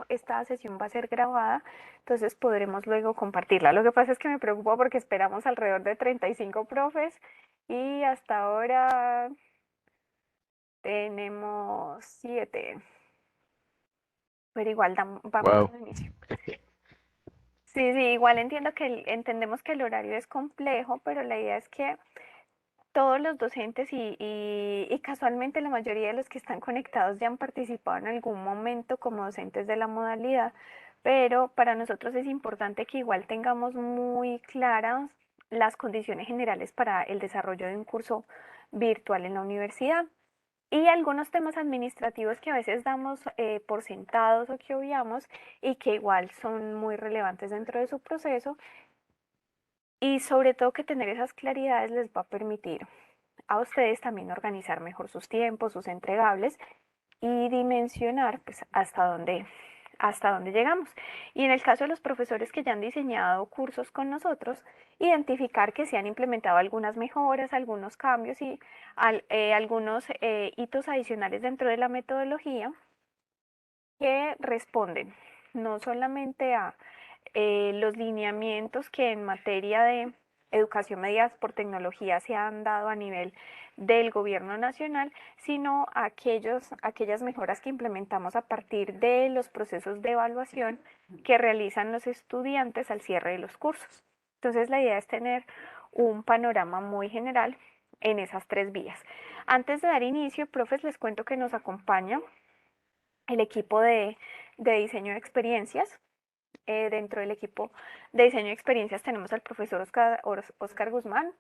esta sesión va a ser grabada, entonces podremos luego compartirla. Lo que pasa es que me preocupa porque esperamos alrededor de 35 profes y hasta ahora tenemos 7, pero igual vamos Wow. dando inicio. Sí, sí, igual entiendo que entendemos que el horario es complejo, pero la idea es que todos los docentes y casualmente la mayoría de los que están conectados ya han participado en algún momento como docentes de la modalidad, pero para nosotros es importante que igual tengamos muy claras las condiciones generales para el desarrollo de un curso virtual en la universidad. Y algunos temas administrativos que a veces damos por sentados o que obviamos y que igual son muy relevantes dentro de su proceso, y sobre todo que tener esas claridades les va a permitir a ustedes también organizar mejor sus tiempos, sus entregables y dimensionar pues hasta dónde llegamos. Y en el caso de los profesores que ya han diseñado cursos con nosotros, identificar que se han implementado algunas mejoras, algunos cambios y algunos hitos adicionales dentro de la metodología que responden no solamente a los lineamientos que en materia de educación mediada por tecnología se han dado a nivel del gobierno nacional, sino a aquellas mejoras que implementamos a partir de los procesos de evaluación que realizan los estudiantes al cierre de los cursos. Entonces la idea es tener un panorama muy general en esas tres vías. Antes de dar inicio, profes, les cuento que nos acompaña el equipo de diseño de experiencias. Dentro del equipo de diseño de experiencias tenemos al profesor Oscar Guzmán,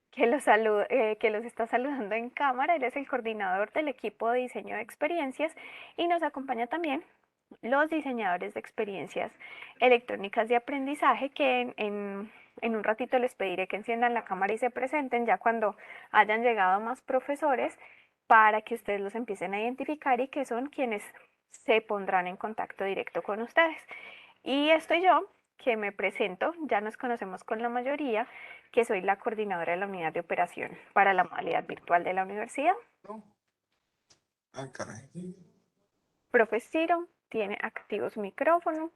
que los está saludando en cámara. Él es el coordinador del equipo de diseño de experiencias y nos acompaña también los diseñadores de experiencias electrónicas de aprendizaje, que en un ratito les pediré que enciendan la cámara y se presenten ya cuando hayan llegado más profesores para que ustedes los empiecen a identificar y que son quienes se pondrán en contacto directo con ustedes. Y estoy yo, que me presento, ya nos conocemos con la mayoría, que soy la coordinadora de la unidad de operación para la modalidad virtual de la universidad. Ah, caray. Profe Ciro tiene activo su micrófono.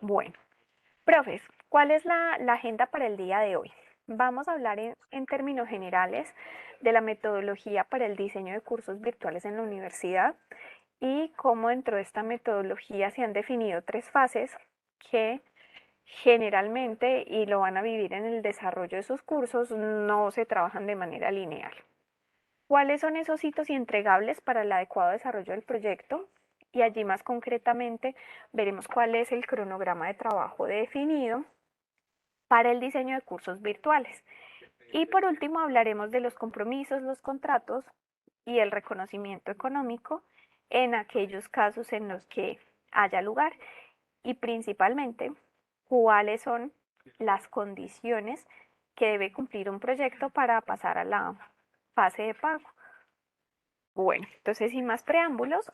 Bueno, profes, ¿cuál es la agenda para el día de hoy? Vamos a hablar en términos generales de la metodología para el diseño de cursos virtuales en la universidad y cómo dentro de esta metodología se han definido tres fases que generalmente, y lo van a vivir en el desarrollo de sus cursos, no se trabajan de manera lineal. ¿Cuáles son esos hitos y entregables para el adecuado desarrollo del proyecto? Y allí más concretamente veremos cuál es el cronograma de trabajo definido para el diseño de cursos virtuales. Y por último hablaremos de los compromisos, los contratos y el reconocimiento económico en aquellos casos en los que haya lugar, y principalmente cuáles son las condiciones que debe cumplir un proyecto para pasar a la fase de pago. Bueno, entonces sin más preámbulos,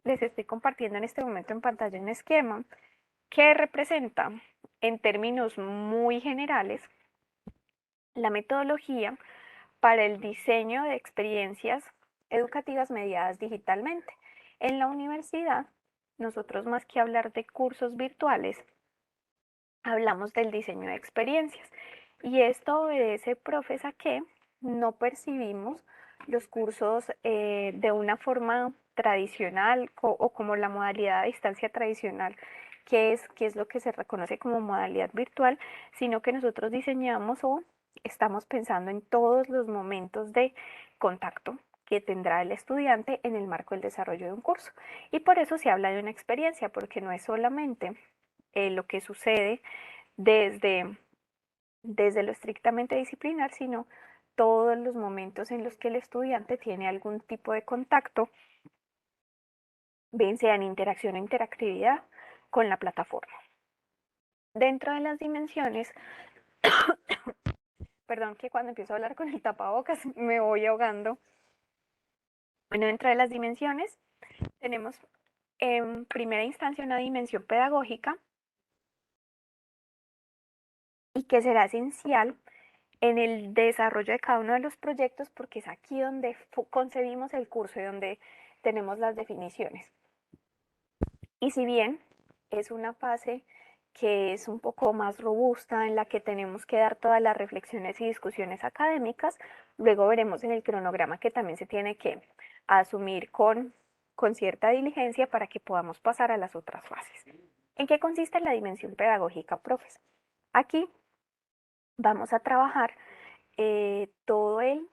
les estoy compartiendo en este momento en pantalla un esquema que representa en términos muy generales la metodología para el diseño de experiencias educativas mediadas digitalmente. En la universidad, nosotros más que hablar de cursos virtuales, hablamos del diseño de experiencias. Y esto obedece, profes, a que no percibimos los cursos de una forma tradicional o como la modalidad a distancia tradicional, que es lo que se reconoce como modalidad virtual, sino que nosotros diseñamos o estamos pensando en todos los momentos de contacto que tendrá el estudiante en el marco del desarrollo de un curso. Y por eso se habla de una experiencia, porque no es solamente lo que sucede desde, desde lo estrictamente disciplinar, sino todos los momentos en los que el estudiante tiene algún tipo de contacto, bien sea en interacción o interactividad, con la plataforma. Dentro de las dimensiones, perdón que cuando empiezo a hablar con el tapabocas me voy ahogando. Bueno, dentro de las dimensiones tenemos en primera instancia una dimensión pedagógica y que será esencial en el desarrollo de cada uno de los proyectos, porque es aquí donde concebimos el curso y donde tenemos las definiciones. Y si bien es una fase que es un poco más robusta, en la que tenemos que dar todas las reflexiones y discusiones académicas, luego veremos en el cronograma que también se tiene que asumir con cierta diligencia para que podamos pasar a las otras fases. ¿En qué consiste la dimensión pedagógica, profes? Aquí vamos a trabajar todo el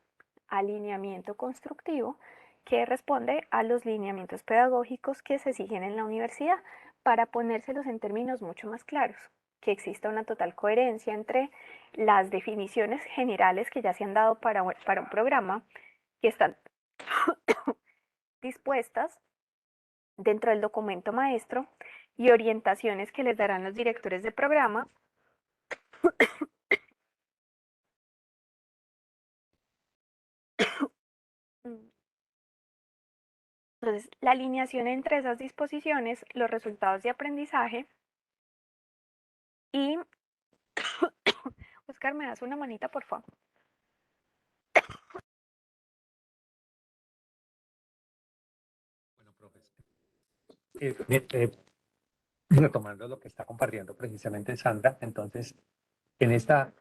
alineamiento constructivo que responde a los lineamientos pedagógicos que se siguen en la universidad, para ponérselos en términos mucho más claros, que exista una total coherencia entre las definiciones generales que ya se han dado para un programa, que están dispuestas dentro del documento maestro, y orientaciones que les darán los directores de programa Entonces, la alineación entre esas disposiciones, los resultados de aprendizaje y... Oscar, ¿me das una manita, por favor? Bueno, profesor, retomando lo que está compartiendo precisamente Sandra, entonces, en esta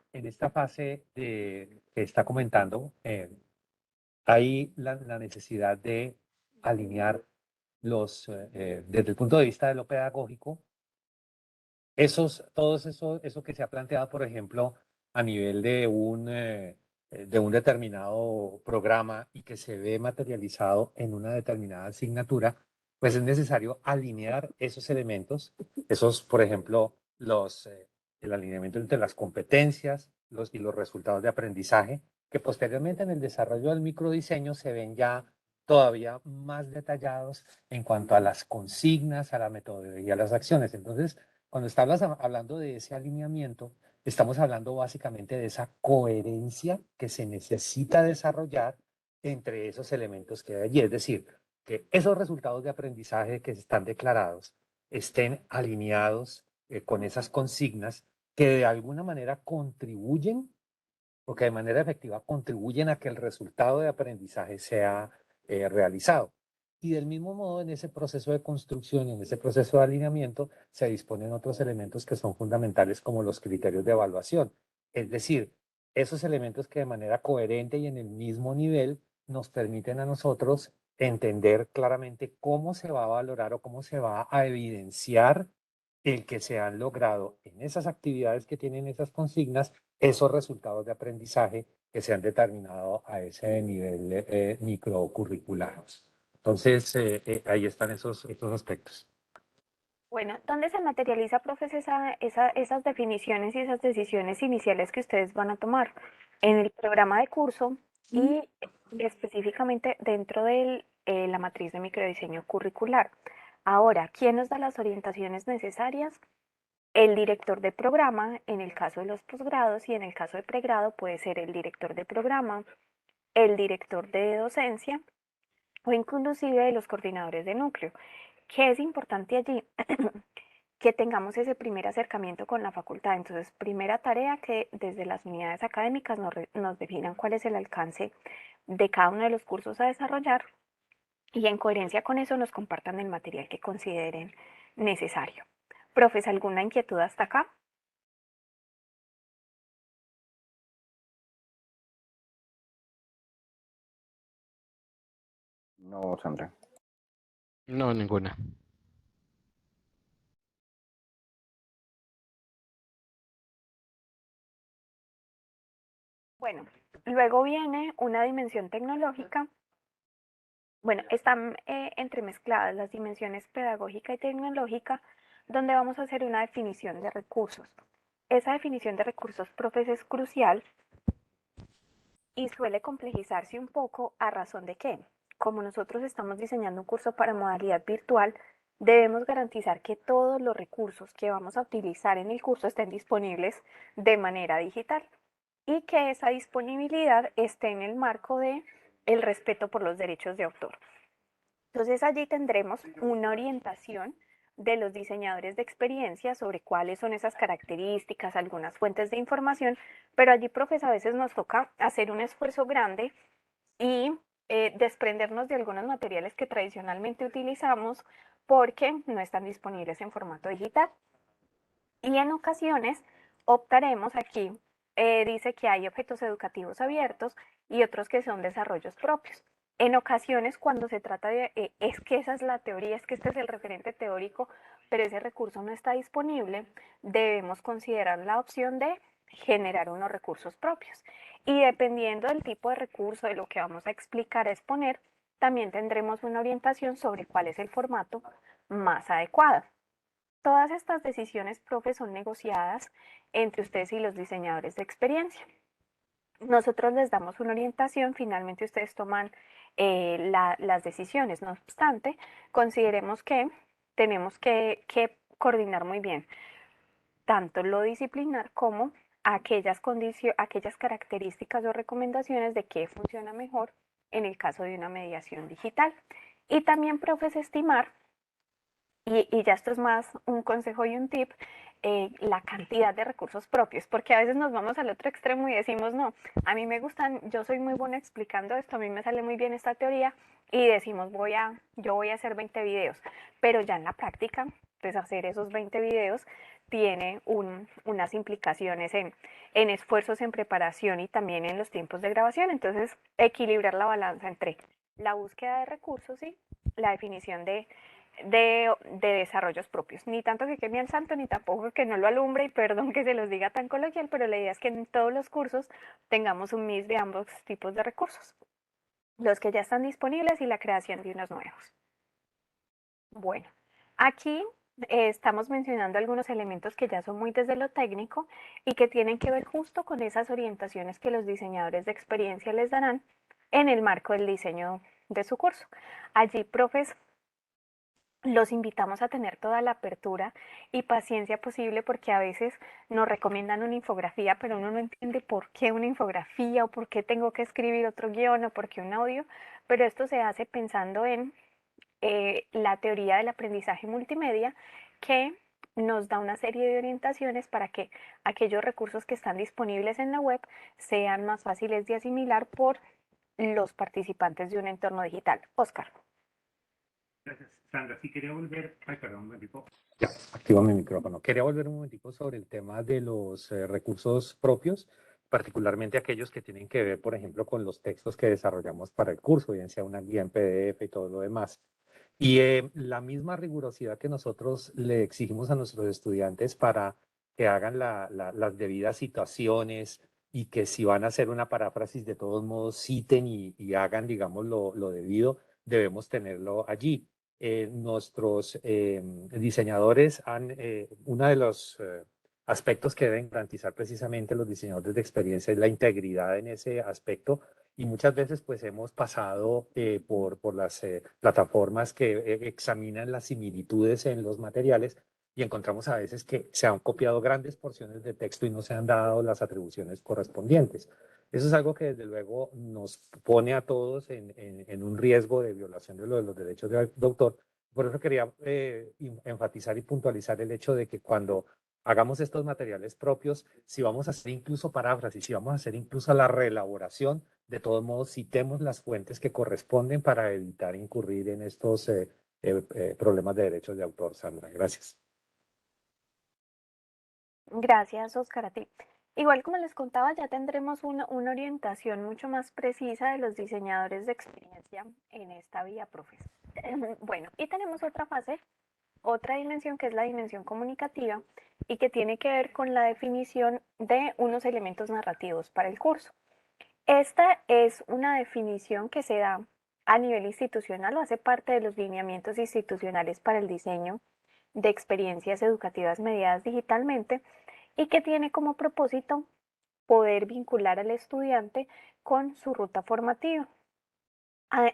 fase que está comentando, hay la necesidad de alinear desde el punto de vista de lo pedagógico, eso que se ha planteado, por ejemplo, a nivel de un determinado programa y que se ve materializado en una determinada asignatura, pues es necesario alinear esos elementos, por ejemplo, el alineamiento entre las competencias y los resultados de aprendizaje, que posteriormente en el desarrollo del microdiseño se ven ya todavía más detallados en cuanto a las consignas, a la metodología, a las acciones. Entonces, cuando estamos hablando de ese alineamiento, estamos hablando básicamente de esa coherencia que se necesita desarrollar entre esos elementos que hay allí. Es decir, que esos resultados de aprendizaje que están declarados estén alineados con esas consignas que de alguna manera contribuyen o que de manera efectiva contribuyen a que el resultado de aprendizaje sea realizado. Y del mismo modo, en ese proceso de construcción, en ese proceso de alineamiento, se disponen otros elementos que son fundamentales, como los criterios de evaluación. Es decir, esos elementos que de manera coherente y en el mismo nivel nos permiten a nosotros entender claramente cómo se va a valorar o cómo se va a evidenciar el que se han logrado en esas actividades que tienen esas consignas, esos resultados de aprendizaje que se han determinado a ese nivel microcurricular. Entonces, ahí están esos aspectos. Bueno, ¿dónde se materializa, profes, esas definiciones y esas decisiones iniciales que ustedes van a tomar? En el programa de curso y específicamente dentro de la matriz de microdiseño curricular. Ahora, ¿quién nos da las orientaciones necesarias? El director de programa, en el caso de los posgrados, y en el caso de pregrado puede ser el director de programa, el director de docencia o inclusive de los coordinadores de núcleo. ¿Qué es importante allí? Que tengamos ese primer acercamiento con la facultad. Entonces, primera tarea, que desde las unidades académicas nos definan cuál es el alcance de cada uno de los cursos a desarrollar, y en coherencia con eso nos compartan el material que consideren necesario. Profes, ¿alguna inquietud hasta acá? No, Sandra. No, ninguna. Bueno, luego viene una dimensión tecnológica. Bueno, están entremezcladas las dimensiones pedagógica y tecnológica, donde vamos a hacer una definición de recursos. Esa definición de recursos, profes, es crucial y suele complejizarse un poco, a razón de que, como nosotros estamos diseñando un curso para modalidad virtual, debemos garantizar que todos los recursos que vamos a utilizar en el curso estén disponibles de manera digital, y que esa disponibilidad esté en el marco de el respeto por los derechos de autor. Entonces allí tendremos una orientación de los diseñadores de experiencia sobre cuáles son esas características, algunas fuentes de información, pero allí, profes, a veces nos toca hacer un esfuerzo grande y desprendernos de algunos materiales que tradicionalmente utilizamos porque no están disponibles en formato digital. Y en ocasiones optaremos aquí, dice que hay objetos educativos abiertos y otros que son desarrollos propios. En ocasiones cuando se trata de, es que esa es la teoría, es que este es el referente teórico, pero ese recurso no está disponible, debemos considerar la opción de generar unos recursos propios. Y dependiendo del tipo de recurso, de lo que vamos a explicar, a exponer, también tendremos una orientación sobre cuál es el formato más adecuado. Todas estas decisiones, profe, son negociadas entre ustedes y los diseñadores de experiencia. Nosotros les damos una orientación, finalmente ustedes toman las decisiones. No obstante, consideremos que tenemos que coordinar muy bien tanto lo disciplinar como aquellas características o recomendaciones de qué funciona mejor en el caso de una mediación digital. Y también, profes, estimar, y ya esto es más un consejo y un tip, la cantidad de recursos propios, porque a veces nos vamos al otro extremo y decimos, no, a mí me gustan, yo soy muy buena explicando esto, a mí me sale muy bien esta teoría, y decimos, yo voy a hacer 20 videos, pero ya en la práctica, pues hacer esos 20 videos tiene unas implicaciones en esfuerzos en preparación y también en los tiempos de grabación, entonces equilibrar la balanza entre la búsqueda de recursos y la definición de desarrollos propios. Ni tanto que queme al santo, ni tampoco que no lo alumbre, y perdón que se los diga tan coloquial, pero la idea es que en todos los cursos tengamos un mix de ambos tipos de recursos, los que ya están disponibles y la creación de unos nuevos. Bueno, aquí estamos mencionando algunos elementos que ya son muy desde lo técnico y que tienen que ver justo con esas orientaciones que los diseñadores de experiencia les darán en el marco del diseño de su curso. Allí, profes, los invitamos a tener toda la apertura y paciencia posible porque a veces nos recomiendan una infografía, pero uno no entiende por qué una infografía o por qué tengo que escribir otro guión o por qué un audio, pero esto se hace pensando en la teoría del aprendizaje multimedia que nos da una serie de orientaciones para que aquellos recursos que están disponibles en la web sean más fáciles de asimilar por los participantes de un entorno digital. Oscar. Gracias, Sandra. Sí, quería volver, ay, perdón, un momentico. Ya, activo mi micrófono. Quería volver un momentico sobre el tema de los recursos propios, particularmente aquellos que tienen que ver, por ejemplo, con los textos que desarrollamos para el curso, bien sea una guía en PDF y todo lo demás. Y la misma rigurosidad que nosotros le exigimos a nuestros estudiantes para que hagan las debidas situaciones y que si van a hacer una paráfrasis, de todos modos citen y hagan, digamos, lo debido, debemos tenerlo allí. Nuestros diseñadores uno de los aspectos que deben garantizar precisamente los diseñadores de experiencia es la integridad en ese aspecto, y muchas veces pues hemos pasado por las plataformas que examinan las similitudes en los materiales y encontramos a veces que se han copiado grandes porciones de texto y no se han dado las atribuciones correspondientes. Eso es algo que desde luego nos pone a todos en un riesgo de violación de los derechos de autor. Por eso quería enfatizar y puntualizar el hecho de que cuando hagamos estos materiales propios, si vamos a hacer incluso paráfrasis, si vamos a hacer incluso la reelaboración, de todos modos citemos las fuentes que corresponden para evitar incurrir en estos problemas de derechos de autor, Sandra. Gracias. Gracias, Oscar, a ti. Igual como les contaba, ya tendremos una orientación mucho más precisa de los diseñadores de experiencia en esta vía, profes. Bueno, y tenemos otra fase, otra dimensión que es la dimensión comunicativa y que tiene que ver con la definición de unos elementos narrativos para el curso. Esta es una definición que se da a nivel institucional o hace parte de los lineamientos institucionales para el diseño de experiencias educativas mediadas digitalmente y que tiene como propósito poder vincular al estudiante con su ruta formativa.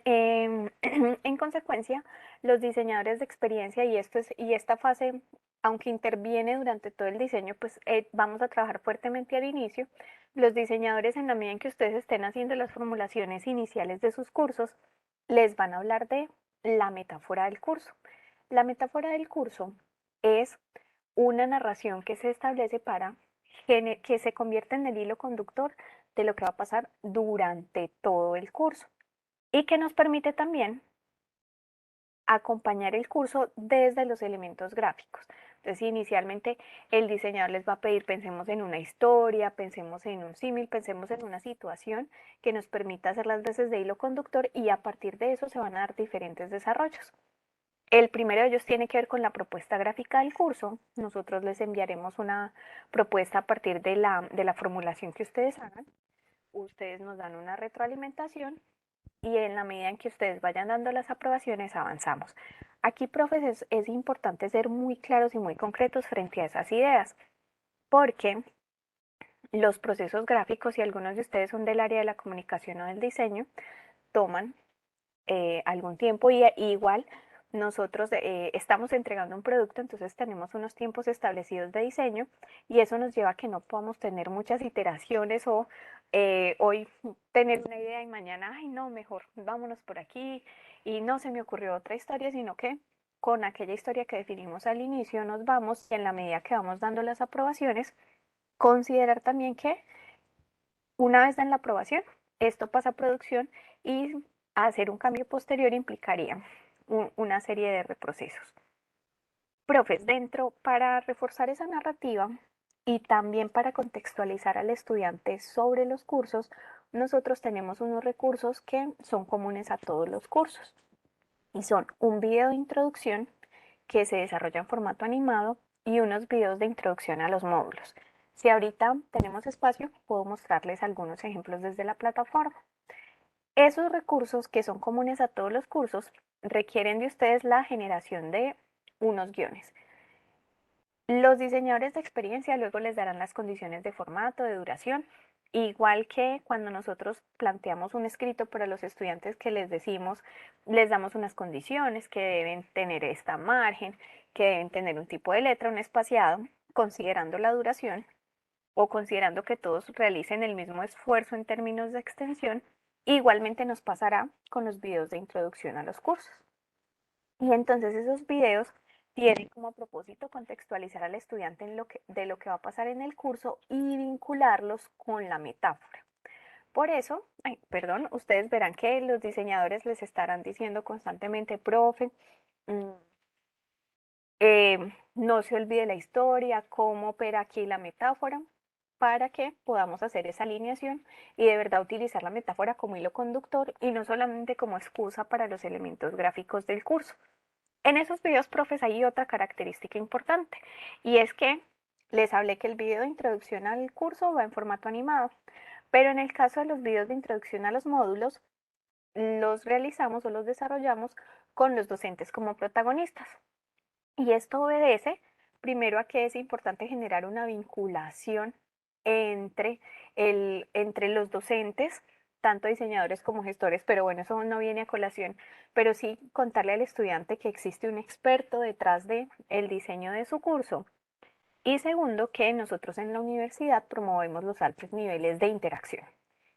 En consecuencia, los diseñadores de experiencia, y esta fase, aunque interviene durante todo el diseño, pues vamos a trabajar fuertemente al inicio. Los diseñadores, en la medida en que ustedes estén haciendo las formulaciones iniciales de sus cursos, les van a hablar de la metáfora del curso. La metáfora del curso es una narración que se establece para que se convierte en el hilo conductor de lo que va a pasar durante todo el curso y que nos permite también acompañar el curso desde los elementos gráficos. Entonces, inicialmente el diseñador les va a pedir, pensemos en una historia, pensemos en un símil, pensemos en una situación que nos permita hacer las veces de hilo conductor y a partir de eso se van a dar diferentes desarrollos. El primero de ellos tiene que ver con la propuesta gráfica del curso. Nosotros les enviaremos una propuesta a partir de la formulación que ustedes hagan. Ustedes nos dan una retroalimentación y en la medida en que ustedes vayan dando las aprobaciones avanzamos. Aquí, profes, es importante ser muy claros y muy concretos frente a esas ideas, porque los procesos gráficos, y algunos de ustedes son del área de la comunicación o del diseño, toman algún tiempo y igual nosotros estamos entregando un producto, entonces tenemos unos tiempos establecidos de diseño y eso nos lleva a que no podamos tener muchas iteraciones o hoy tener una idea y mañana, ay no, mejor vámonos por aquí y no se me ocurrió otra historia, sino que con aquella historia que definimos al inicio nos vamos y en la medida que vamos dando las aprobaciones, considerar también que una vez en la aprobación, esto pasa a producción y hacer un cambio posterior implicaría una serie de reprocesos. Profes, dentro, para reforzar esa narrativa y también para contextualizar al estudiante sobre los cursos, nosotros tenemos unos recursos que son comunes a todos los cursos y son un video de introducción que se desarrolla en formato animado y unos videos de introducción a los módulos. Si ahorita tenemos espacio, puedo mostrarles algunos ejemplos desde la plataforma. Esos recursos que son comunes a todos los cursos requieren de ustedes la generación de unos guiones. Los diseñadores de experiencia luego les darán las condiciones de formato, de duración, igual que cuando nosotros planteamos un escrito para los estudiantes que les decimos, les damos unas condiciones que deben tener esta margen, que deben tener un tipo de letra, un espaciado, considerando la duración o considerando que todos realicen el mismo esfuerzo en términos de extensión, igualmente nos pasará con los videos de introducción a los cursos. Y entonces esos videos tienen como propósito contextualizar al estudiante de lo que va a pasar en el curso y vincularlos con la metáfora. Por eso, perdón, ustedes verán que los diseñadores les estarán diciendo constantemente, profe, no se olvide la historia, cómo opera aquí la metáfora, para que podamos hacer esa alineación y de verdad utilizar la metáfora como hilo conductor y no solamente como excusa para los elementos gráficos del curso. En esos videos, profes, hay otra característica importante y es que les hablé que el video de introducción al curso va en formato animado, pero en el caso de los videos de introducción a los módulos, los realizamos o los desarrollamos con los docentes como protagonistas. Y esto obedece primero a que es importante generar una vinculación entre, entre los docentes, tanto diseñadores como gestores, pero bueno, eso no viene a colación, pero sí contarle al estudiante que existe un experto detrás del diseño de su curso. Y segundo, que nosotros en la universidad promovemos los altos niveles de interacción.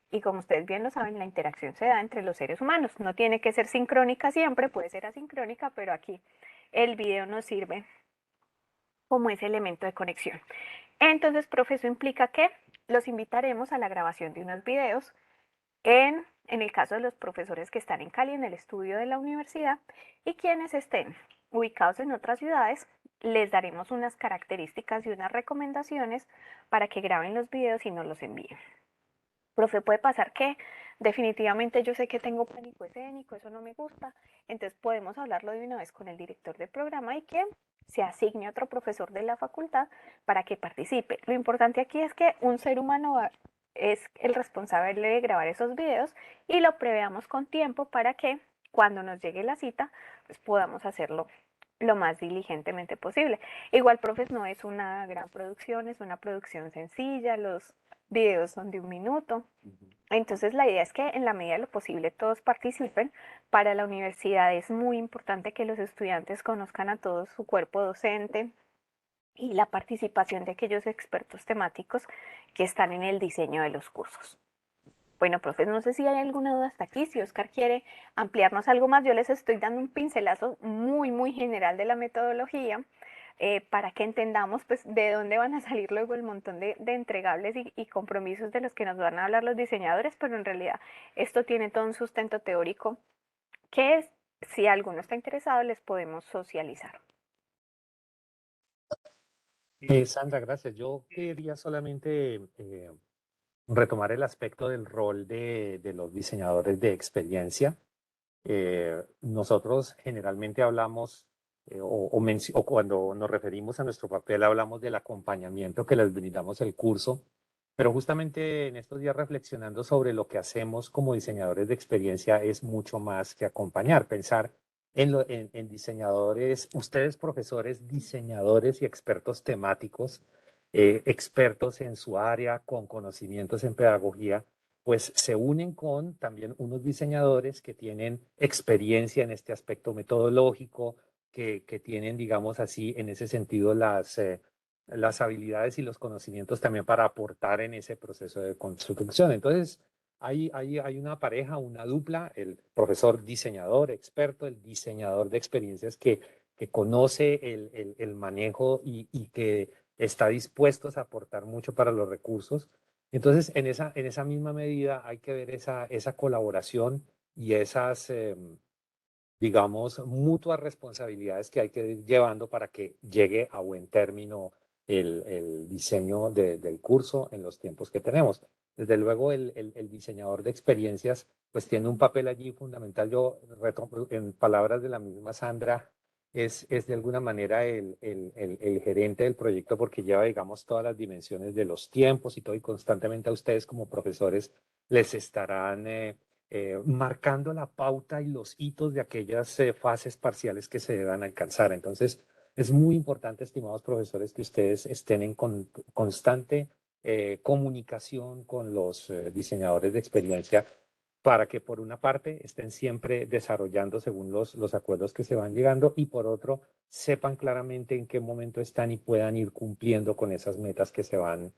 Y como ustedes bien lo saben, la interacción se da entre los seres humanos. No tiene que ser sincrónica siempre, puede ser asincrónica, pero aquí el video nos sirve como ese elemento de conexión. Entonces, profe, eso implica que los invitaremos a la grabación de unos videos en el caso de los profesores que están en Cali, en el estudio de la universidad, y quienes estén ubicados en otras ciudades, les daremos unas características y unas recomendaciones para que graben los videos y nos los envíen. Profe, puede pasar que definitivamente yo sé que tengo pánico escénico, eso no me gusta, entonces podemos hablarlo de una vez con el director del programa y que se asigne otro profesor de la facultad para que participe. Lo importante aquí es que un ser humano es el responsable de grabar esos videos y lo preveamos con tiempo para que cuando nos llegue la cita, pues podamos hacerlo lo más diligentemente posible. Igual, profes, no es una gran producción, es una producción sencilla, los videos son de 1 minuto. Entonces la idea es que en la medida de lo posible todos participen. Para la universidad es muy importante que los estudiantes conozcan a todo su cuerpo docente y la participación de aquellos expertos temáticos que están en el diseño de los cursos. Bueno, profes, no sé si hay alguna duda hasta aquí. Si Oscar quiere ampliarnos algo más, yo les estoy dando un pincelazo muy general de la metodología para que entendamos pues de dónde van a salir luego el montón de entregables y compromisos de los que nos van a hablar los diseñadores, pero en realidad esto tiene todo un sustento teórico que es, si alguno está interesado, les podemos socializar. Sandra, gracias. Yo quería solamente retomar el aspecto del rol de los diseñadores de experiencia. Nosotros generalmente hablamos o cuando nos referimos a nuestro papel hablamos del acompañamiento que les brindamos el curso, pero justamente en estos días reflexionando sobre lo que hacemos como diseñadores de experiencia es mucho más que acompañar, pensar en diseñadores, ustedes profesores, diseñadores y expertos temáticos, expertos en su área, con conocimientos en pedagogía, pues se unen con también unos diseñadores que tienen experiencia en este aspecto metodológico, que tienen, digamos así, en ese sentido las habilidades y los conocimientos también para aportar en ese proceso de construcción. Entonces, hay una pareja, una dupla, el profesor diseñador, experto, el diseñador de experiencias que conoce el manejo y que está dispuesto a aportar mucho para los recursos. Entonces, en esa misma medida hay que ver esa colaboración y esas, digamos, mutuas responsabilidades que hay que ir llevando para que llegue a buen término el diseño del curso en los tiempos que tenemos. Desde luego, el diseñador de experiencias, pues tiene un papel allí fundamental. Yo, en palabras de la misma Sandra, es de alguna manera el gerente del proyecto porque lleva, digamos, todas las dimensiones de los tiempos y todo, y constantemente a ustedes como profesores les estarán marcando la pauta y los hitos de aquellas fases parciales que se deban alcanzar. Entonces, es muy importante, estimados profesores, que ustedes estén en constante comunicación con los diseñadores de experiencia para que por una parte estén siempre desarrollando según los acuerdos que se van llegando y por otro sepan claramente en qué momento están y puedan ir cumpliendo con esas metas que se van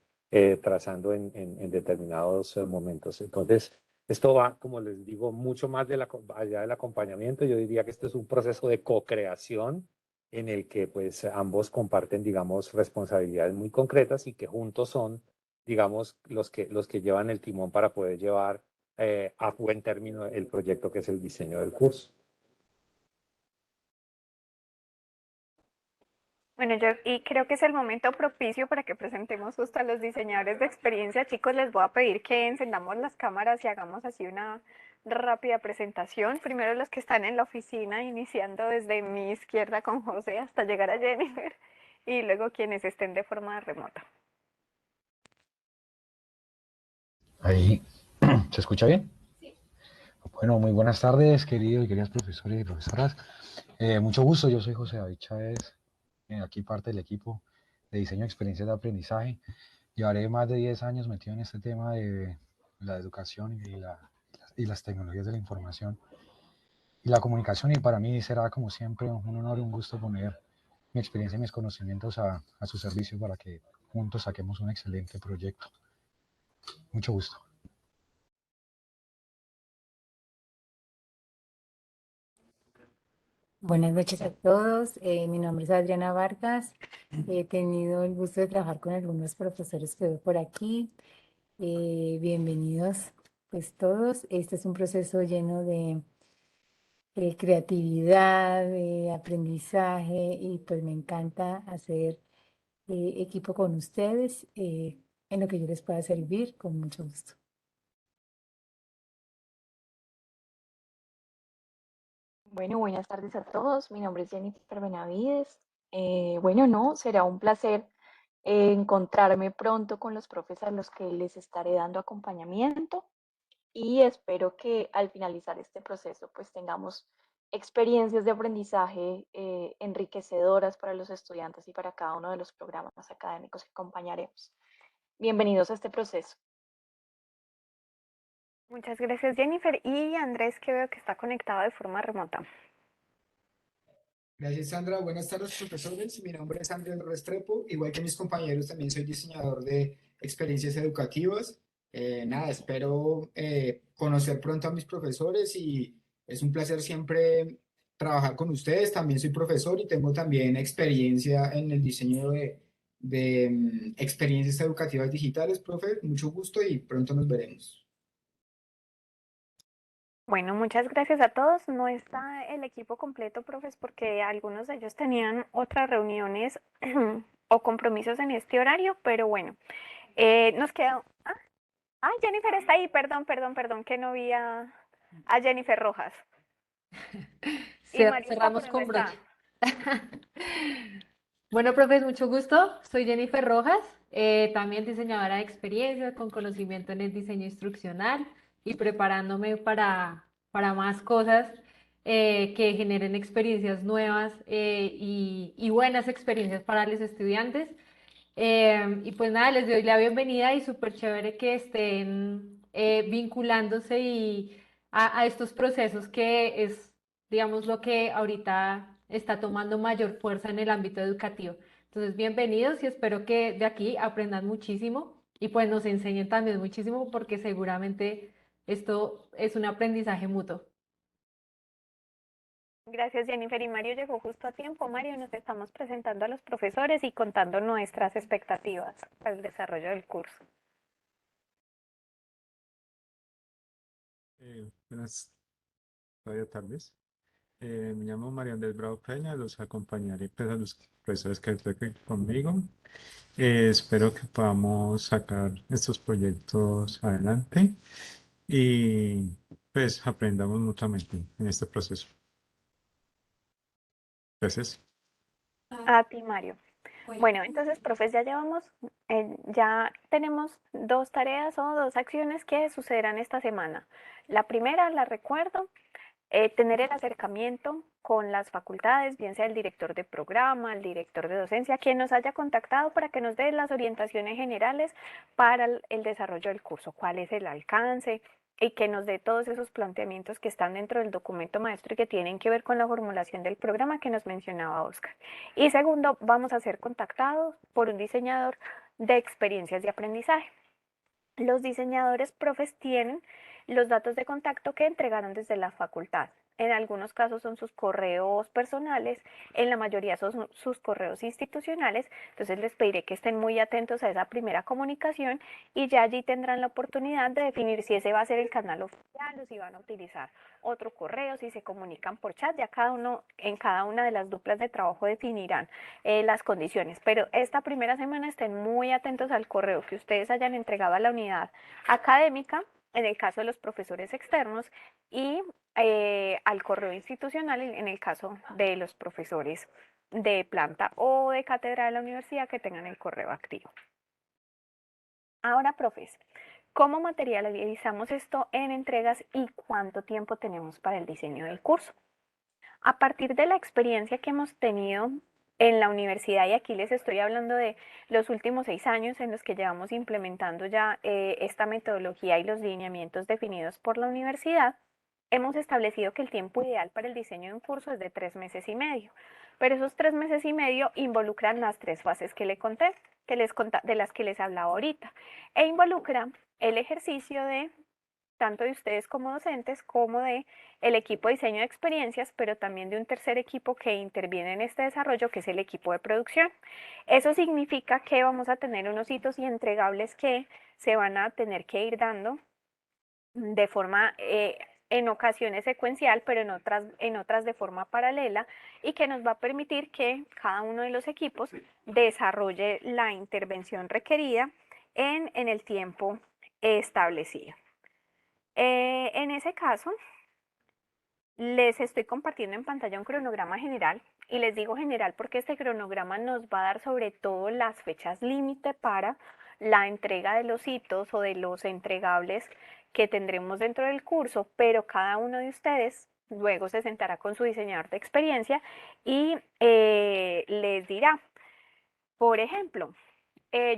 trazando en determinados momentos. Entonces, esto va, como les digo, mucho más allá del acompañamiento. Yo diría que esto es un proceso de co-creación en el que pues ambos comparten, digamos, responsabilidades muy concretas y que juntos son, digamos, los que llevan el timón para poder llevar a buen término el proyecto que es el diseño del curso. Bueno, yo y creo que es el momento propicio para que presentemos justo a los diseñadores de experiencia. Chicos, les voy a pedir que encendamos las cámaras y hagamos así una rápida presentación. Primero los que están en la oficina, iniciando desde mi izquierda con José hasta llegar a Jennifer, y luego quienes estén de forma remota. Ahí, ¿se escucha bien? Sí. Bueno, muy buenas tardes, queridos y queridas profesores y profesoras. Mucho gusto, yo soy José David Chávez, aquí parte del equipo de diseño de experiencias de aprendizaje. Llevaré más de 10 años metido en este tema de la educación y las tecnologías de la información y la comunicación, y para mí será como siempre un honor y un gusto poner mi experiencia y mis conocimientos a su servicio para que juntos saquemos un excelente proyecto. Mucho gusto. Buenas noches a todos. Mi nombre es Adriana Vargas. He tenido el gusto de trabajar con algunos profesores que veo por aquí. Bienvenidos pues todos. Este es un proceso lleno de creatividad, de aprendizaje y pues me encanta hacer equipo con ustedes en lo que yo les pueda servir con mucho gusto. Bueno, buenas tardes a todos. Mi nombre es Jennifer Benavides. Bueno, no, será un placer encontrarme pronto con los profes a los que les estaré dando acompañamiento y espero que al finalizar este proceso pues tengamos experiencias de aprendizaje enriquecedoras para los estudiantes y para cada uno de los programas académicos que acompañaremos. Bienvenidos a este proceso. Muchas gracias, Jennifer. Y Andrés, que veo que está conectado de forma remota. Gracias, Sandra. Buenas tardes, profesores. Mi nombre es Andrés Restrepo. Igual que mis compañeros, también soy diseñador de experiencias educativas. Nada, espero conocer pronto a mis profesores y es un placer siempre trabajar con ustedes. También soy profesor y tengo también experiencia en el diseño de experiencias educativas digitales, profe. Mucho gusto y pronto nos veremos. Bueno, muchas gracias a todos. No está el equipo completo, profes, porque algunos de ellos tenían otras reuniones o compromisos en este horario, pero bueno, nos queda... Jennifer está ahí, perdón, que no vi a Jennifer Rojas. ¿Y Mario está por Cerramos dónde con está? broche. Bueno, profes, mucho gusto. Soy Jennifer Rojas, también diseñadora de experiencias con conocimiento en el diseño instruccional y preparándome para más cosas que generen experiencias nuevas y buenas experiencias para los estudiantes. Y pues nada, les doy la bienvenida y súper chévere que estén vinculándose a estos procesos que es, digamos, lo que ahorita está tomando mayor fuerza en el ámbito educativo. Entonces, bienvenidos y espero que de aquí aprendan muchísimo y pues nos enseñen también muchísimo porque seguramente esto es un aprendizaje mutuo. Gracias, Jennifer. Y Mario llegó justo a tiempo. Mario, nos estamos presentando a los profesores y contando nuestras expectativas para el desarrollo del curso. Buenas tardes. Me llamo María Andrés Bravo Peña, los acompañaré pues, a los profesores que estén aquí conmigo. Espero que podamos sacar estos proyectos adelante y pues aprendamos mutuamente en este proceso. Gracias. A ti, Mario. Bueno, entonces, profes, ya tenemos dos tareas o dos acciones que sucederán esta semana. La primera, la recuerdo, tener el acercamiento con las facultades, bien sea el director de programa, el director de docencia, quien nos haya contactado para que nos dé las orientaciones generales para el desarrollo del curso, cuál es el alcance y que nos dé todos esos planteamientos que están dentro del documento maestro y que tienen que ver con la formulación del programa que nos mencionaba Oscar. Y segundo, vamos a ser contactados por un diseñador de experiencias de aprendizaje. Los diseñadores profes tienen los datos de contacto que entregaron desde la facultad. En algunos casos son sus correos personales, en la mayoría son sus correos institucionales, entonces les pediré que estén muy atentos a esa primera comunicación y ya allí tendrán la oportunidad de definir si ese va a ser el canal oficial o si van a utilizar otro correo, si se comunican por chat, ya en cada una de las duplas de trabajo definirán las condiciones, pero esta primera semana estén muy atentos al correo que ustedes hayan entregado a la unidad académica, en el caso de los profesores externos, y al correo institucional en el caso de los profesores de planta o de cátedra de la universidad que tengan el correo activo. Ahora, profes, ¿cómo materializamos esto en entregas y cuánto tiempo tenemos para el diseño del curso? A partir de la experiencia que hemos tenido en la universidad, y aquí les estoy hablando de los últimos 6 años en los que llevamos implementando ya esta metodología y los lineamientos definidos por la universidad, hemos establecido que el tiempo ideal para el diseño de un curso es de 3 meses y medio. Pero esos 3 meses y medio involucran las 3 fases que le conté, de las que les hablaba ahorita, e involucran el ejercicio de tanto de ustedes como docentes, como de el equipo de diseño de experiencias, pero también de un tercer equipo que interviene en este desarrollo, que es el equipo de producción. Eso significa que vamos a tener unos hitos y entregables que se van a tener que ir dando de forma, en ocasiones secuencial, pero en otras de forma paralela, y que nos va a permitir que cada uno de los equipos desarrolle la intervención requerida en el tiempo establecido. En ese caso, les estoy compartiendo en pantalla un cronograma general y les digo general porque este cronograma nos va a dar sobre todo las fechas límite para la entrega de los hitos o de los entregables que tendremos dentro del curso, pero cada uno de ustedes luego se sentará con su diseñador de experiencia y les dirá, por ejemplo,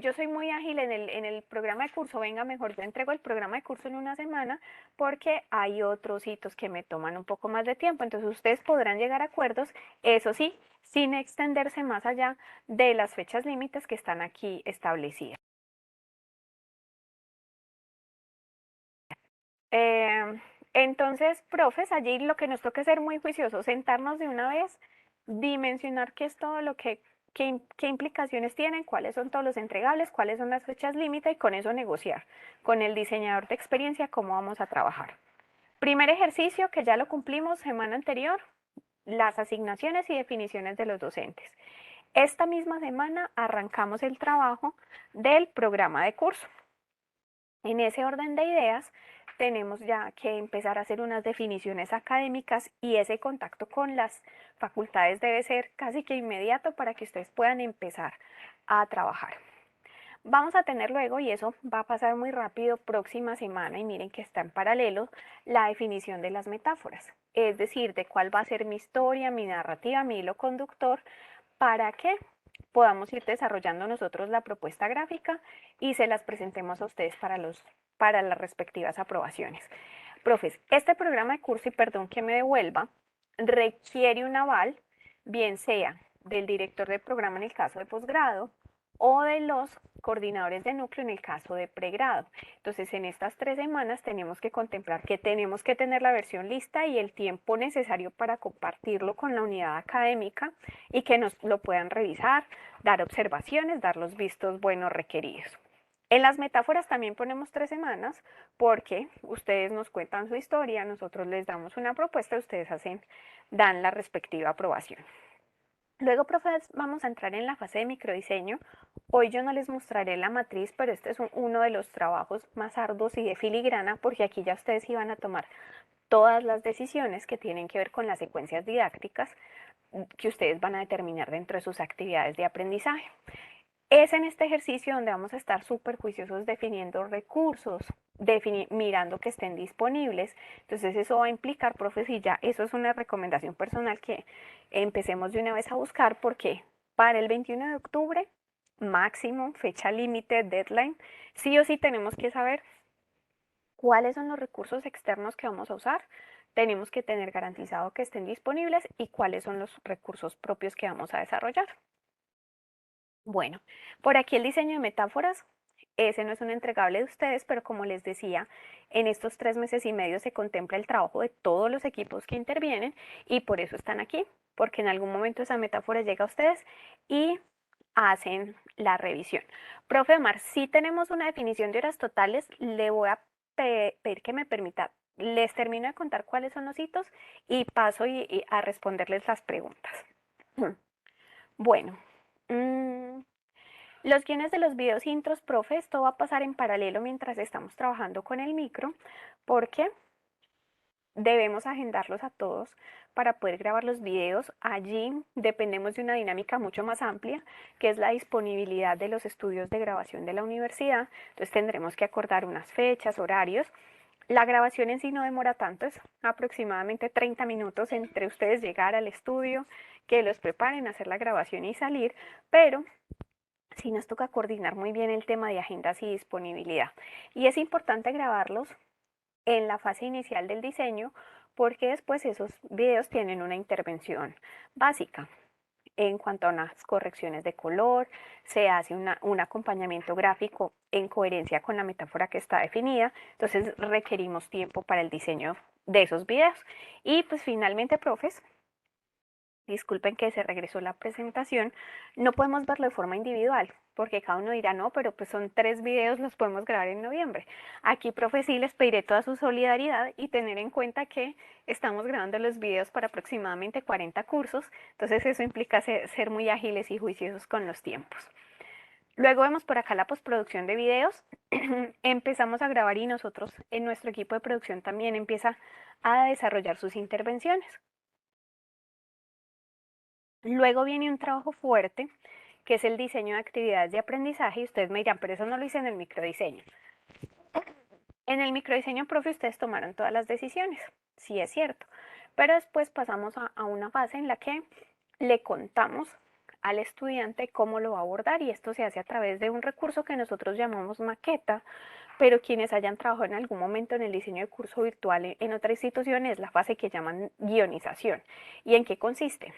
yo soy muy ágil en el programa de curso, venga, mejor yo entrego el programa de curso en una semana porque hay otros hitos que me toman un poco más de tiempo, entonces ustedes podrán llegar a acuerdos, eso sí, sin extenderse más allá de las fechas límites que están aquí establecidas. Entonces, profes, allí lo que nos toca es ser muy juiciosos, sentarnos de una vez, dimensionar qué es todo lo qué implicaciones tienen, cuáles son todos los entregables, cuáles son las fechas límite y con eso negociar con el diseñador de experiencia cómo vamos a trabajar. Primer ejercicio que ya lo cumplimos semana anterior, las asignaciones y definiciones de los docentes. Esta misma semana arrancamos el trabajo del programa de curso. En ese orden de ideas, tenemos ya que empezar a hacer unas definiciones académicas y ese contacto con las facultades debe ser casi que inmediato para que ustedes puedan empezar a trabajar. Vamos a tener luego, y eso va a pasar muy rápido, próxima semana, y miren que está en paralelo, la definición de las metáforas, es decir, de cuál va a ser mi historia, mi narrativa, mi hilo conductor, para que podamos ir desarrollando nosotros la propuesta gráfica y se las presentemos a ustedes para las respectivas aprobaciones. Profes, este programa de curso, y perdón que me devuelva, requiere un aval, bien sea del director del programa en el caso de posgrado o de los coordinadores de núcleo en el caso de pregrado. Entonces, en estas 3 semanas tenemos que contemplar que tenemos que tener la versión lista y el tiempo necesario para compartirlo con la unidad académica y que nos lo puedan revisar, dar observaciones, dar los vistos buenos requeridos. En las metáforas también ponemos 3 semanas porque ustedes nos cuentan su historia, nosotros les damos una propuesta, ustedes dan la respectiva aprobación. Luego, profes, vamos a entrar en la fase de microdiseño. Hoy yo no les mostraré la matriz, pero este es uno de los trabajos más arduos y de filigrana, porque aquí ya ustedes iban a tomar todas las decisiones que tienen que ver con las secuencias didácticas que ustedes van a determinar dentro de sus actividades de aprendizaje. Es en este ejercicio donde vamos a estar súper juiciosos definiendo recursos, mirando que estén disponibles. Entonces eso va a implicar, profes, y ya eso es una recomendación personal que empecemos de una vez a buscar, porque para el 21 de octubre, máximo, fecha límite, deadline, sí o sí tenemos que saber cuáles son los recursos externos que vamos a usar. Tenemos que tener garantizado que estén disponibles y cuáles son los recursos propios que vamos a desarrollar. Bueno, por aquí el diseño de metáforas, ese no es un entregable de ustedes, pero como les decía, en estos 3 meses y medio se contempla el trabajo de todos los equipos que intervienen y por eso están aquí, porque en algún momento esa metáfora llega a ustedes y hacen la revisión. Profe Omar, si tenemos una definición de horas totales, le voy a pedir que me permita, les termino de contar cuáles son los hitos y paso a responderles las preguntas. Bueno. Los guiones de los videos intros, profe, esto va a pasar en paralelo mientras estamos trabajando con el micro, porque debemos agendarlos a todos para poder grabar los videos. Allí dependemos de una dinámica mucho más amplia, que es la disponibilidad de los estudios de grabación de la universidad. Entonces tendremos que acordar unas fechas, horarios. La grabación en sí no demora tanto, es aproximadamente 30 minutos entre ustedes llegar al estudio, que los preparen, hacer la grabación y salir, pero sí nos toca coordinar muy bien el tema de agendas y disponibilidad. Y es importante grabarlos en la fase inicial del diseño porque después esos videos tienen una intervención básica en cuanto a unas correcciones de color, se hace un acompañamiento gráfico en coherencia con la metáfora que está definida, entonces requerimos tiempo para el diseño de esos videos. Y pues finalmente, profes, disculpen que se regresó la presentación, no podemos verlo de forma individual, porque cada uno dirá, no, pero pues son 3 videos, los podemos grabar en noviembre. Aquí, profe, sí les pediré toda su solidaridad y tener en cuenta que estamos grabando los videos para aproximadamente 40 cursos, entonces eso implica ser muy ágiles y juiciosos con los tiempos. Luego vemos por acá la postproducción de videos, empezamos a grabar y nosotros en nuestro equipo de producción también empieza a desarrollar sus intervenciones. Luego viene un trabajo fuerte, que es el diseño de actividades de aprendizaje, y ustedes me dirán, pero eso no lo hice en el microdiseño. En el microdiseño, profe, ustedes tomaron todas las decisiones, sí es cierto, pero después pasamos a una fase en la que le contamos al estudiante cómo lo va a abordar, y esto se hace a través de un recurso que nosotros llamamos maqueta, pero quienes hayan trabajado en algún momento en el diseño de curso virtual en otra institución es la fase que llaman guionización. ¿Y en qué consiste?